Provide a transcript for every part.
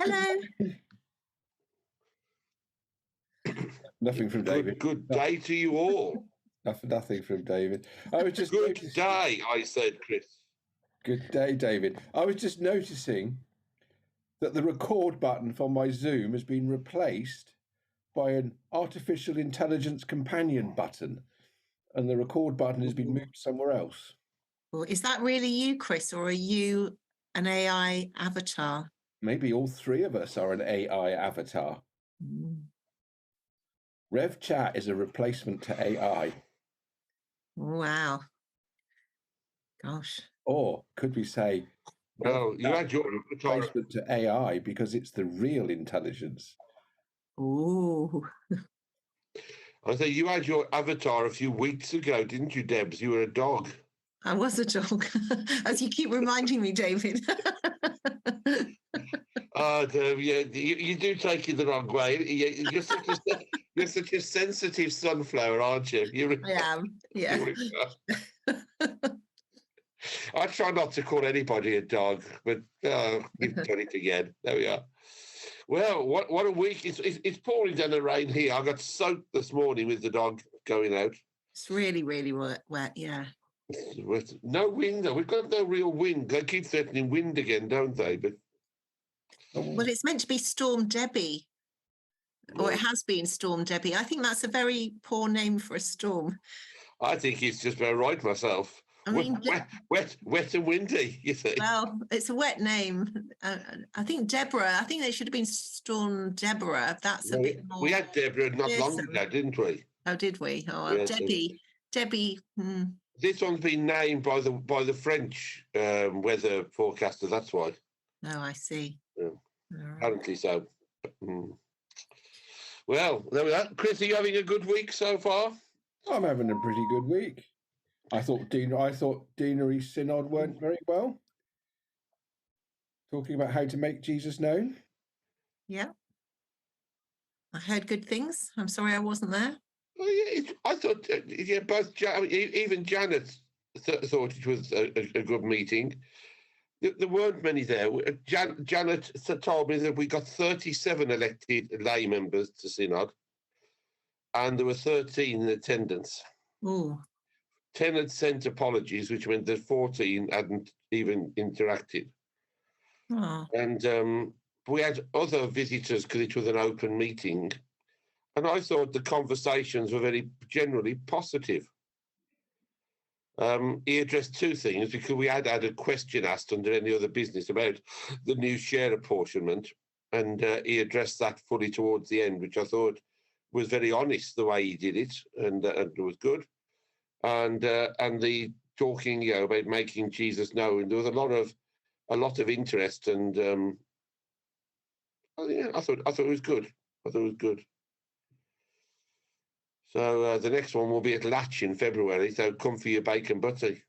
Hello. Nothing from David. Good day to you all. Nothing from David. I was just good day, I said, Chris. Good day, David. I was just noticing that the record button for my Zoom has been replaced by an artificial intelligence companion button, and the record button has been moved somewhere else. Well, is that really you, Chris, or are you an AI avatar? Maybe all three of us are an AI avatar. Rev Chat is a replacement to AI. Wow. Gosh. Or could we say, no, you had your replacement to AI because it's the real intelligence. Ooh. I say you had your avatar a few weeks ago, didn't you, Debs? You were a dog. I was a dog, as you keep reminding me, David. Yeah, you do take it the wrong way. You're such a sensitive sunflower, aren't you? I am, yeah. I try not to call anybody a dog, but you've done it again. There we are. Well, what a week. It's pouring down the rain here. I got soaked this morning with the dog going out. It's really, really wet, yeah. No wind, though. We've got no real wind. They keep threatening wind again, don't they? But well, it's meant to be Storm Debbie, or it has been Storm Debbie. I think that's a very poor name for a storm. I think it's just about right myself. I mean, wet and windy, you think? Well, it's a wet name. I think Deborah. I think they should have been Storm Deborah. That's a bit more. We had Deborah not long ago, didn't we? Oh, did we? Oh, well, yes, Debbie. This one's been named by the French weather forecaster. That's why. Oh, I see. Yeah. Apparently so. Well, there we are. Chris, are you having a good week so far? I'm having a pretty good week. I thought Deanery Synod went very well. Talking about how to make Jesus known. Yeah. I heard good things. I'm sorry I wasn't there. Oh, yeah, I thought, even Janet thought it was a good meeting. There weren't many there. Janet told me that we got 37 elected lay members to Synod, and there were 13 in attendance. Ooh. 10 had sent apologies, which meant that 14 hadn't even interacted. Oh. And we had other visitors because it was an open meeting. And I thought the conversations were very generally positive. He addressed two things, because we had a question asked under any other business about the new share apportionment, and he addressed that fully towards the end, which I thought was very honest the way he did it, and it was good. And the talking, about making Jesus known, there was a lot of interest, and I thought it was good. I thought it was good. So the next one will be at Latch in February, so come for your bacon butty.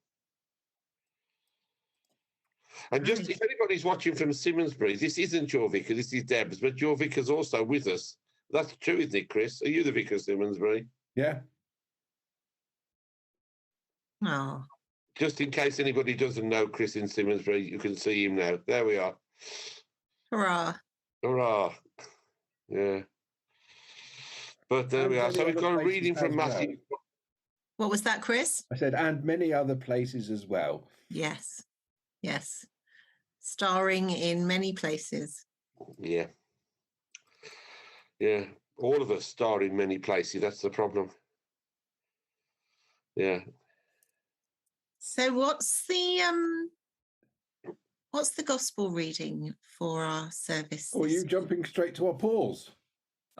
And just if anybody's watching from Symonsbury, this isn't your vicar, this is Deb's, but your vicar's also with us. That's true, isn't it, Chris? Are you the vicar of Symonsbury? Yeah. Oh. Just in case anybody doesn't know Chris in Symonsbury, you can see him now. There we are. Hurrah. Hurrah. Yeah. But there we are. So we've got a reading from Matthew. What was that, Chris? I said, and many other places as well. Yes. Yes. Starring in many places. Yeah. Yeah. All of us star in many places. That's the problem. Yeah. So what's the gospel reading for our service? Or are you jumping straight to our Paws?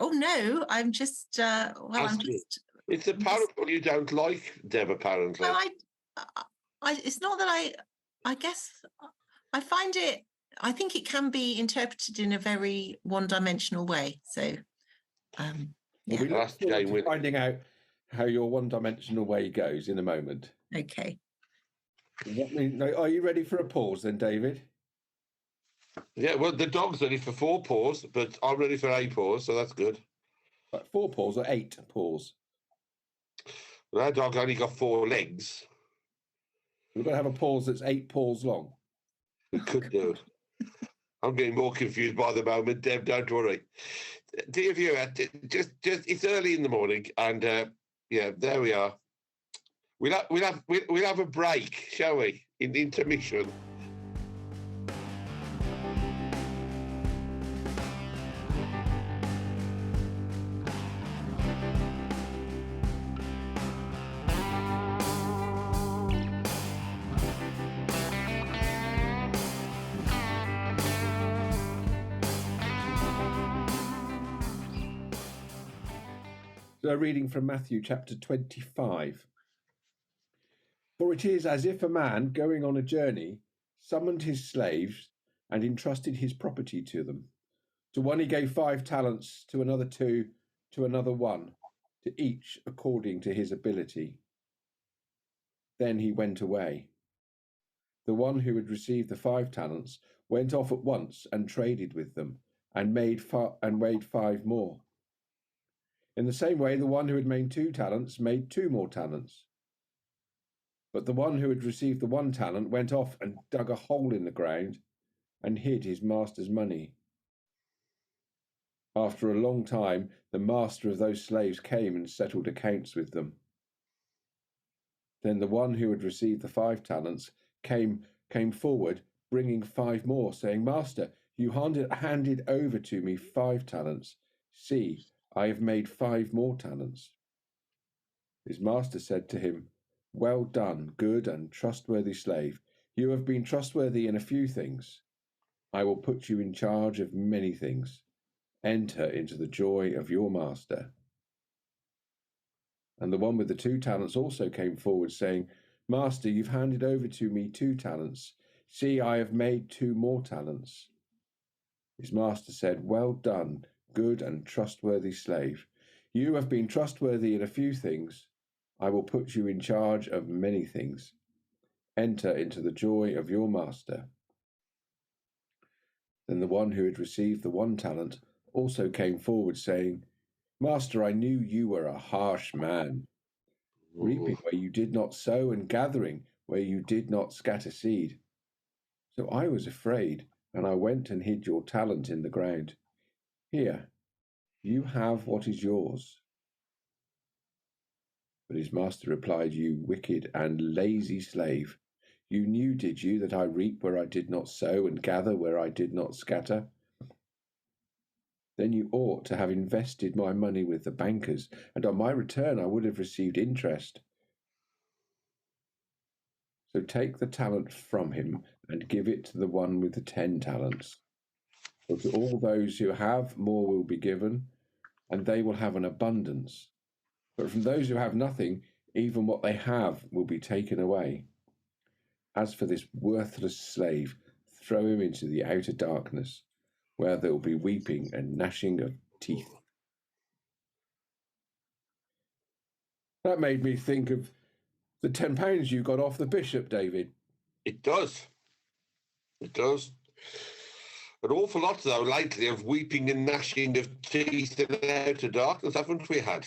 Oh no, I'm just It's a parable you don't like, Deb, apparently. No, it's not that I guess I find it, I think it can be interpreted in a very one-dimensional way. So yeah. We'll be looking forward to finding out how your one-dimensional way goes in a moment. Okay. Are you ready for a pause then, David? Yeah, well, the dog's ready for 4 paws, but I'm ready for 8 paws, so that's good. Like 4 paws or 8 paws? Well, that dog only got 4 legs. We've got to have a pause that's 8 paws long. We could do. I'm getting more confused by the moment, Deb. Don't worry, dear viewer. Just it's early in the morning, and yeah, there we are. We'll have a break, shall we? In the intermission. So, reading from Matthew chapter 25. For it is as if a man going on a journey summoned his slaves and entrusted his property to them. To one he gave 5 talents, to another 2, to another 1, to each according to his ability. Then he went away. The one who had received the 5 talents went off at once and traded with them, and made 5 more. In the same way, the one who had made 2 talents made 2 more talents. But the one who had received the 1 talent went off and dug a hole in the ground and hid his master's money. After a long time, the master of those slaves came and settled accounts with them. Then the one who had received the 5 talents came forward, bringing 5 more, saying, Master, you handed over to me 5 talents. See, I have made 5 more talents. His master said to him, Well done, good and trustworthy slave. You have been trustworthy in a few things. I will put you in charge of many things. Enter into the joy of your master. And the one with the 2 talents also came forward, saying, Master, you've handed over to me 2 talents. See, I have made 2 more talents. His master said, Well done, good and trustworthy slave. You have been trustworthy in a few things. I will put you in charge of many things. Enter into the joy of your master. Then the one who had received the 1 talent also came forward, saying, Master, I knew you were a harsh man, reaping where you did not sow and gathering where you did not scatter seed. So I was afraid, and I went and hid your talent in the ground. Here, you have what is yours. But his master replied, You wicked and lazy slave. You knew, did you, that I reap where I did not sow and gather where I did not scatter? Then you ought to have invested my money with the bankers, and on my return I would have received interest. So take the talent from him and give it to the one with the 10 talents. For to all those who have, more will be given, and they will have an abundance. But from those who have nothing, even what they have will be taken away. As for this worthless slave, throw him into the outer darkness, where there will be weeping and gnashing of teeth. That made me think of the £10 you got off the bishop, David. It does. It does. An awful lot, though, lately of weeping and gnashing of teeth in the outer darkness, haven't we had?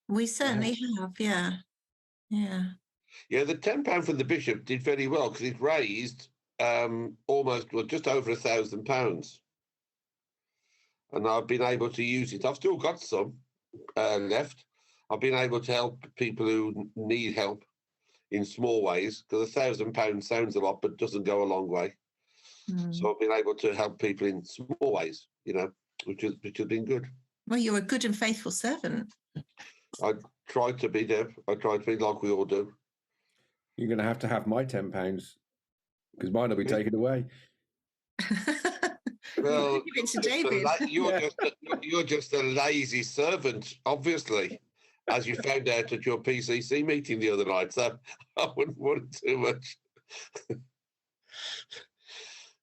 We certainly have, yeah. Yeah. Yeah, the £10 from the bishop did very well because it raised just over £1,000. And I've been able to use it. I've still got some left. I've been able to help people who need help in small ways, because £1,000 sounds a lot, but doesn't go a long way. So I've been able to help people in small ways, which has been good. Well, you're a good and faithful servant. I tried to be, Deb. I tried to be like we all do. You're going to have my £10, because mine will be taken away. Well, give it to David. You're just a lazy servant, obviously, as you found out at your PCC meeting the other night. So I wouldn't want too much.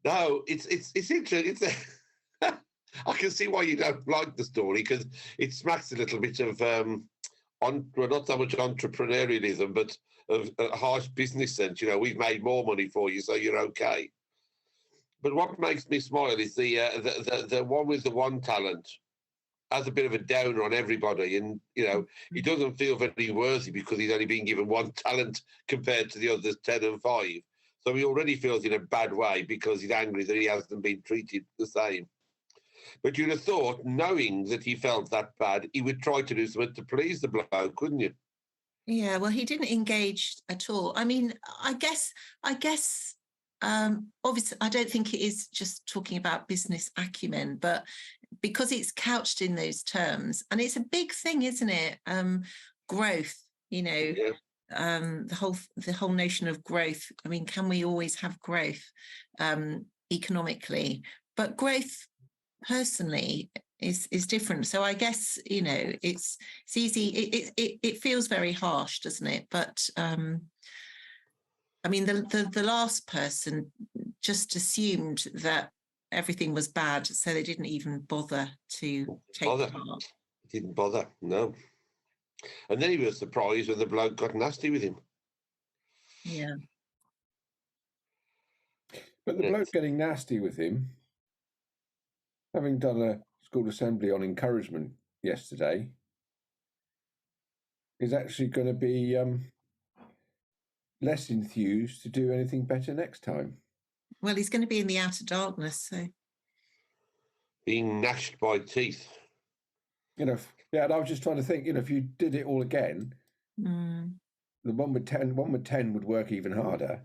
No, it's interesting. I can see why you don't like the story, because it smacks a little bit of not so much entrepreneurialism, but of a harsh business sense. We've made more money for you, so you're okay. But what makes me smile is the one with the 1 talent has a bit of a downer on everybody, and he doesn't feel very worthy because he's only been given 1 talent compared to the others 10 and 5. So he already feels in a bad way because he's angry that he hasn't been treated the same. But you'd have thought, knowing that he felt that bad, he would try to do something to please the bloke, wouldn't you? Yeah, well, he didn't engage at all. I mean, I guess, obviously, I don't think it is just talking about business acumen, but because it's couched in those terms, and it's a big thing, isn't it? Growth, you know, Yeah. the whole notion of growth. I mean, can we always have growth economically? But growth personally is different. So I guess, you know, it's easy. It feels very harsh, doesn't it? But I mean, the last person just assumed that everything was bad, so they didn't even bother to take part. Didn't bother, no. And then he was surprised when the bloke got nasty with him. Yeah. But the bloke getting nasty with him, having done a school assembly on encouragement yesterday, is actually going to be less enthused to do anything better next time. Well, he's going to be in the outer darkness, so. Being gnashed by teeth. You know, yeah, and I was just trying to think, you know, if you did it all again, the one with 10 would work even harder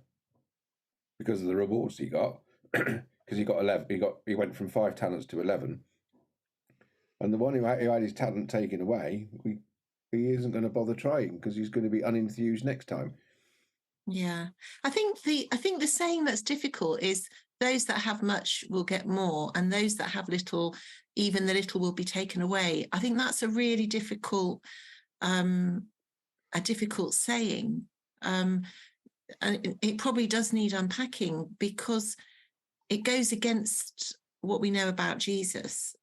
because of the rewards he got. Because he got 11, he went from 5 talents to 11, and the one who had his talent taken away, he isn't going to bother trying because he's going to be unenthused next time. Yeah, I think the saying that's difficult is those that have much will get more, and those that have little, even the little will be taken away. I think that's a really difficult, saying, and it probably does need unpacking because it goes against what we know about Jesus.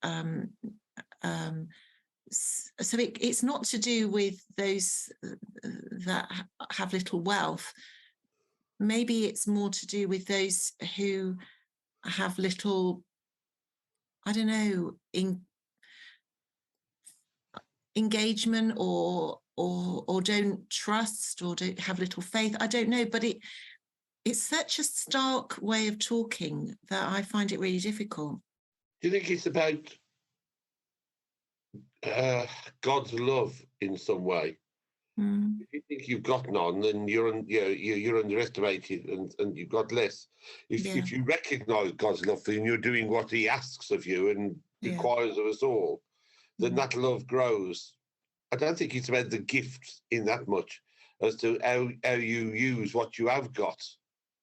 So it's not to do with those that have little wealth. Maybe it's more to do with those who have little, I don't know, engagement or don't trust or don't have little faith. I don't know, but it's such a stark way of talking that I find it really difficult. Do you think it's about God's love in some way? If you think you've got none, then you're underestimated and you've got less. If you recognise God's love for you and you're doing what He asks of you and requires of us all, then that love grows. I don't think it's about the gift in that much as to how you use what you have got.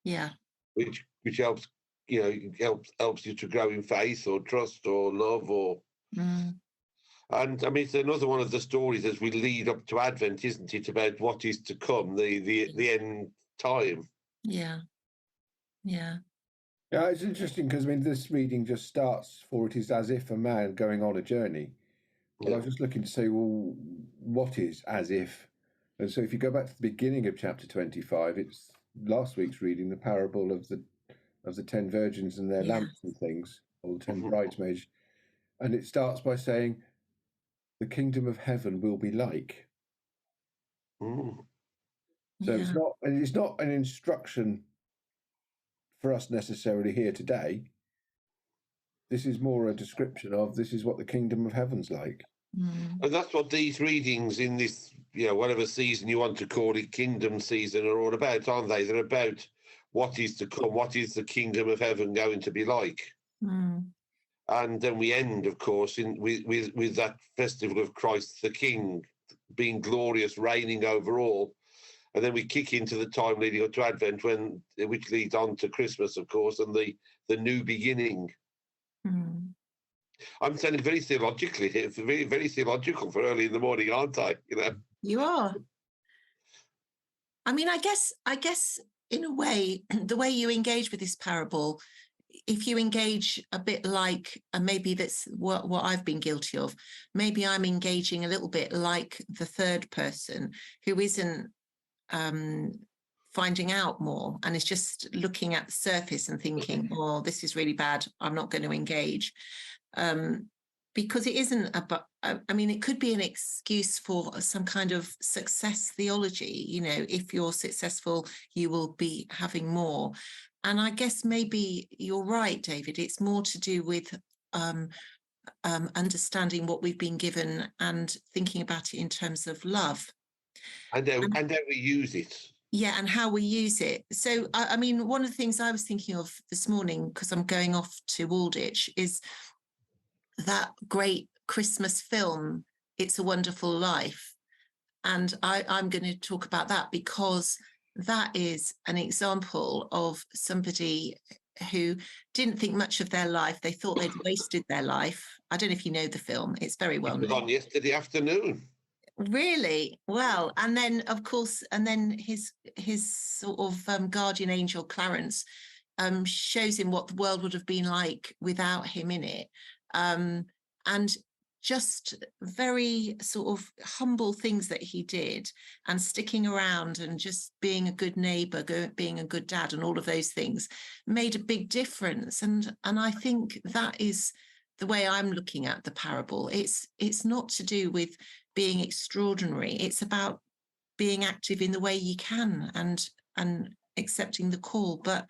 Yeah. Which helps, helps you to grow in faith or trust or love or. And I mean, it's another one of the stories as we lead up to Advent, isn't it? About what is to come, the end time. Yeah. Yeah, it's interesting because I mean, this reading just starts, for it is as if a man going on a journey. Well, I was just looking to say, well, what is as if? And so if you go back to the beginning of chapter 25, it's last week's reading, the parable of the 10 virgins and their lamps and things, or the 10 bridesmaids. And it starts by saying, the kingdom of heaven will be like. So it's not an instruction for us necessarily here today. This is more a description of this is what the kingdom of heaven's like. And that's what these readings in this, whatever season you want to call it, kingdom season, are all about, aren't they? They're about what is to come, what is the kingdom of heaven going to be like. And then we end, of course, with that festival of Christ the King being glorious, reigning over all. And then we kick into the time leading up to Advent, which leads on to Christmas, of course, and the new beginning. I'm sounding very theologically here. It's very, very theological for early in the morning, aren't I? You are. I mean, I guess in a way, the way you engage with this parable, if you engage a bit like, and maybe that's what I've been guilty of, maybe I'm engaging a little bit like the third person who isn't finding out more and is just looking at the surface and thinking, oh, this is really bad, I'm not going to engage. because it isn't about, I mean, it could be an excuse for some kind of success theology. You know, if you're successful, you will be having more. And I guess maybe you're right, David. It's more to do with understanding what we've been given and thinking about it in terms of love. And how we use it. Yeah, and how we use it. So, I mean, one of the things I was thinking of this morning, because I'm going off to Aldwych, is that great Christmas film, It's a Wonderful Life. And I'm going to talk about that because that is an example of somebody who didn't think much of their life. They thought they'd wasted their life. I don't know if you know the film. It's very well known. It was on yesterday afternoon. Really? Well, and then of course, and then his sort of guardian angel Clarence shows him what the world would have been like without him in it. And just very sort of humble things that he did, and sticking around and just being a good neighbor, being a good dad, and all of those things made a big difference. And I think that is the way I'm looking at the parable. It's not to do with being extraordinary. It's about being active in the way you can and accepting the call. But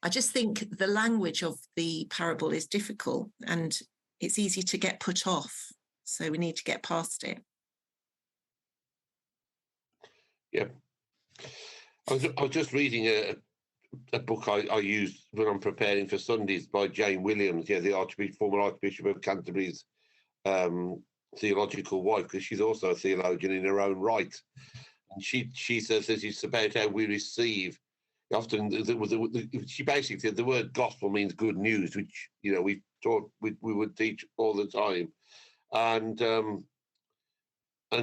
I just think the language of the parable is difficult and it's easy to get put off. So we need to get past it. Yeah. I was just reading a book I use when I'm preparing for Sundays by Jane Williams, the former Archbishop of Canterbury's theological wife, because she's also a theologian in her own right. And she says that it's about how we receive. Often, she basically said the word gospel means good news, which we would teach all the time, and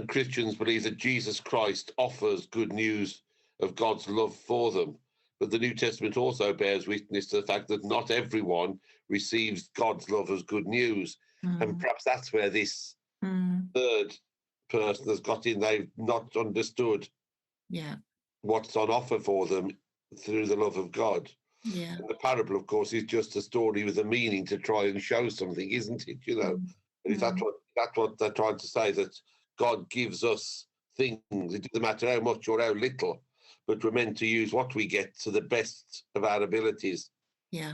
Christians believe that Jesus Christ offers good news of God's love for them. But the New Testament also bears witness to the fact that not everyone receives God's love as good news, and perhaps that's where this third person has got in. They've not understood what's on offer for them through the love of God. Yeah. And the parable, of course, is just a story with a meaning to try and show something, isn't it? That's what they're trying to say, that God gives us things. It doesn't matter how much or how little, but we're meant to use what we get to the best of our abilities. Yeah.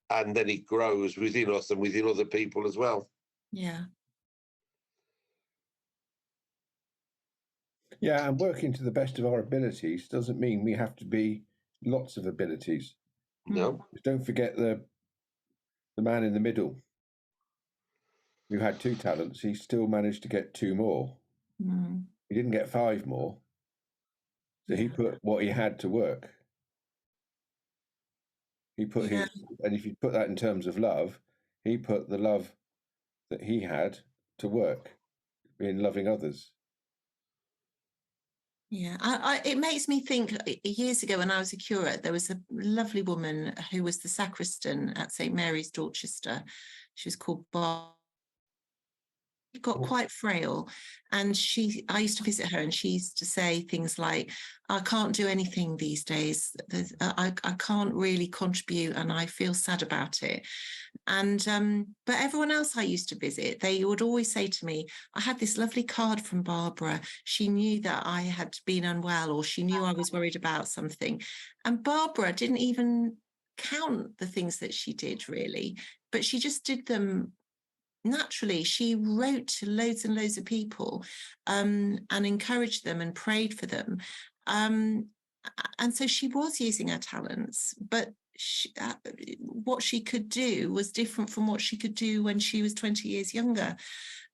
And then it grows within us and within other people as well. Yeah. Yeah, and working to the best of our abilities doesn't mean we have to be lots of abilities. No. Don't forget the man in the middle who had 2 talents. He still managed to get 2 more. He didn't get 5 more. So he put what he had to work. He put his, and if you put that in terms of love, he put the love that he had to work in loving others. Yeah, it makes me think, years ago when I was a curate, there was a lovely woman who was the sacristan at St. Mary's, Dorchester. She was called Paws. She got quite frail, and I used to visit her, and she used to say things like, I can't do anything these days. I can't really contribute, and I feel sad about it. And but everyone else I used to visit, they would always say to me, I had this lovely card from Barbara. She knew that I had been unwell, or she knew I was worried about something. And Barbara didn't even count the things that she did, really, but she just did them naturally. She wrote to loads and loads of people and encouraged them and prayed for them. And so she was using her talents, but what she could do was different from what she could do when she was 20 years younger.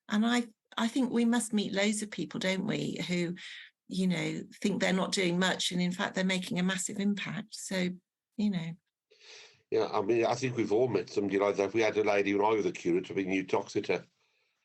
And I think we must meet loads of people, don't we, who, think they're not doing much, and in fact, they're making a massive impact. So, Yeah, I mean, I think we've all met somebody like that. We had a lady when I was a curate up in Exeter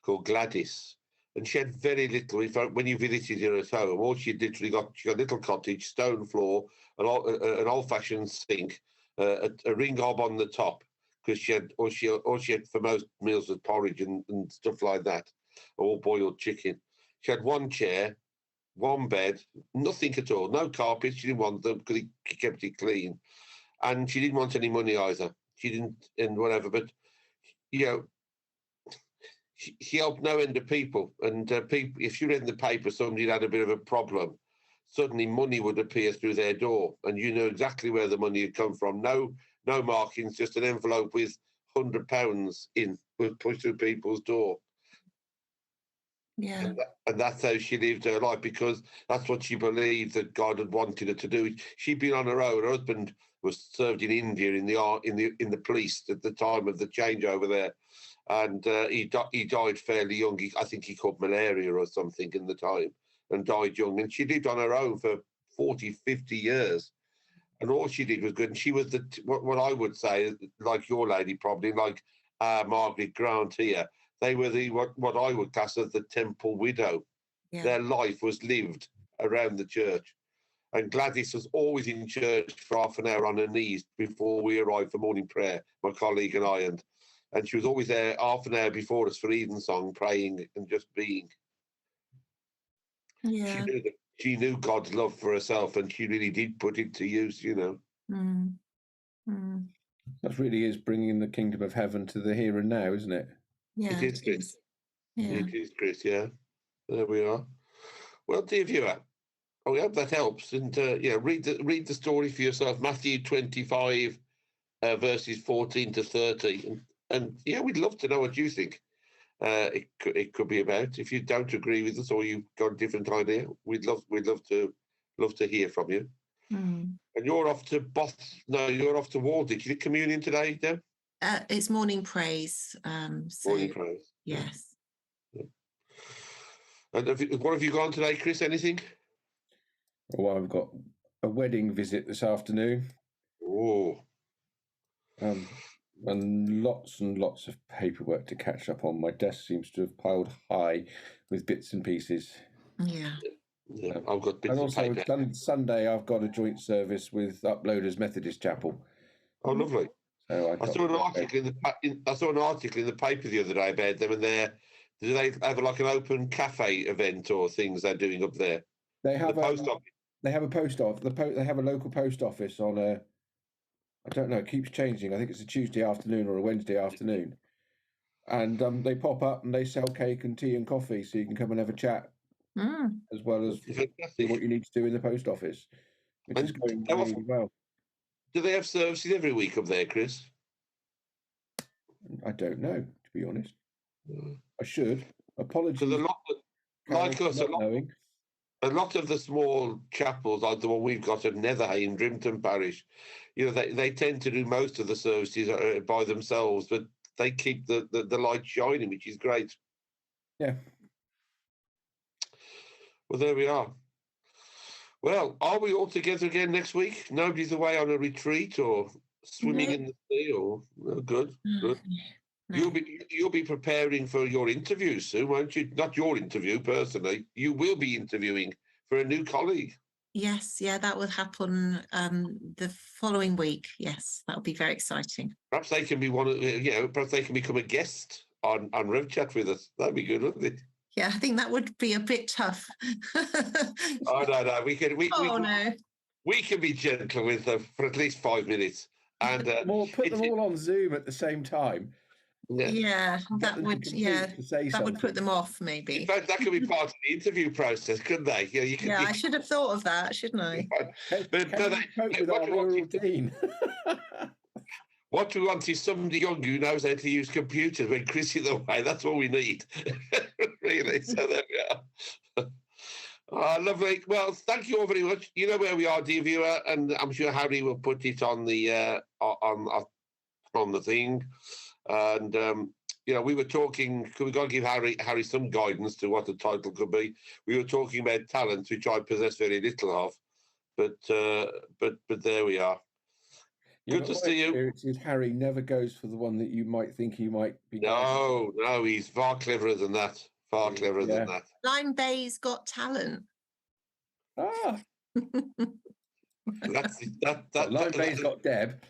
called Gladys, and she had very little. In fact, when you visited her at home, all she got a little cottage, stone floor, an old-fashioned sink, a ring hob on the top, because she had for most meals was porridge and stuff like that, or boiled chicken. She had 1 chair, 1 bed, nothing at all, no carpet. She didn't want them because he kept it clean. And she didn't want any money either. She didn't, and whatever. But, she helped no end of people. And people, if you read in the paper somebody had a bit of a problem, suddenly money would appear through their door, and you know exactly where the money had come from. No markings, just an envelope with £100 in, was pushed through people's door. Yeah. And that's how she lived her life, because that's what she believed that God had wanted her to do. She'd been on her own. Her husband was served in India in the police at the time of the changeover there, and he died fairly young. I think he caught malaria or something in the time and died young. And she lived on her own for 40, 50 years. And all she did was good. And she was what I would say, like your lady, probably like Margaret Grant here. They were what I would class as the temple widow. Yeah. Their life was lived around the church. And Gladys was always in church for half an hour on her knees before we arrived for morning prayer, my colleague and I. And she was always there half an hour before us for evensong, praying and just being. Yeah. She knew God's love for herself, and she really did put it to use, you know. Mm. Mm. That really is bringing the kingdom of heaven to the here and now, isn't it? Yeah, It is, Chris. Yeah. It is, Chris, yeah. There we are. Well, dear viewer, I hope that helps. And, read the story for yourself, Matthew 25, verses 14 to 30. And we'd love to know what you think it could be about. If you don't agree with us or you've got a different idea, we'd love to hear from you. Mm. And you're off to you're off to Walditch. Is it communion today, Deb? It's morning praise. Morning praise. Yes. Yeah. And what have you gone today, Chris? Anything? Well, I've got a wedding visit this afternoon. Oh. And lots of paperwork to catch up on. My desk seems to have piled high with bits and pieces. Yeah. I've got bits of paper. And also Sunday I've got a joint service with Uploaders Methodist Chapel. Oh, lovely. So I saw an article in the paper the other day about them, and do they have like an open cafe event or things they're doing up there? They have the post office. They have a post office. They have a local post office on a. I don't know. It keeps changing. I think it's a Tuesday afternoon or a Wednesday afternoon, and they pop up and they sell cake and tea and coffee, so you can come and have a chat, as well as do what you need to do in the post office, which is going really well. Do they have services every week up there, Chris? I don't know, to be honest. I should. Apologies. Because a lot of the small chapels, like the one we've got at Netherhay in Drimton Parish, they tend to do most of the services by themselves, but they keep the light shining, which is great. Yeah. Well, there we are. Well, are we all together again next week? Nobody's away on a retreat or swimming in the sea, or good. No. You'll be preparing for your interview soon, won't you? Not your interview personally. You will be interviewing for a new colleague. Yes, that will happen the following week. Yes, that'll be very exciting. Perhaps they can be perhaps they can become a guest on Rev Chat with us. That'd be good, wouldn't it? Yeah, I think that would be a bit tough. Oh no, we can be gentle with them for at least 5 minutes, and put them all on Zoom at the same time. Yeah, that would put them off, maybe. In fact, that could be part of the interview process, couldn't they? I should have thought of that, shouldn't I? What we want is somebody young who knows how to use computers when Chris is away. That's what we need, really. So there we are. Lovely. Well, thank you all very much. You know where we are, dear viewer, and I'm sure Harry will put it on the on the thing. And we were talking. We've got to give Harry some guidance to what the title could be. We were talking about talents, which I possess very little of, but there we are. Good to see you. Harry never goes for the one that you might think he might be. No, he's far cleverer than that. Far cleverer than that. Lime Bay's Got Talent. Ah. Lime Bay's got Deb.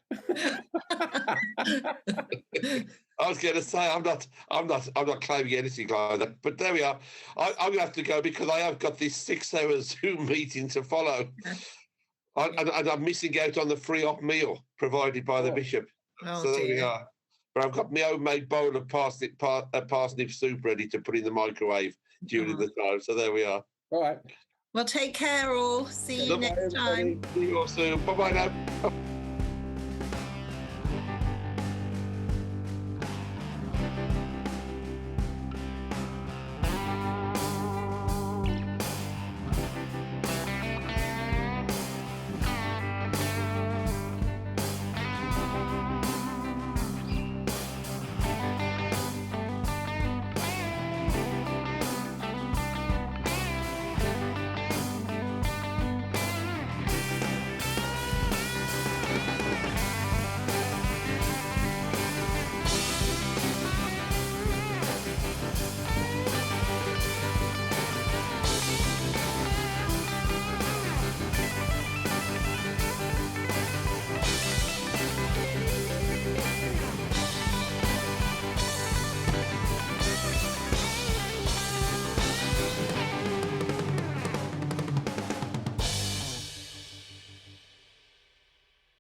I was going to say I'm not claiming anything like that, but there we are. I'm going to have to go because I have got this 6-hour Zoom meeting to follow, and I'm missing out on the free op meal provided by the bishop. Oh, so there we are. But I've got my homemade bowl of parsnip soup ready to put in the microwave during the time. So there we are. All right. Well, take care all. See you next time. See you all soon. Bye-bye now.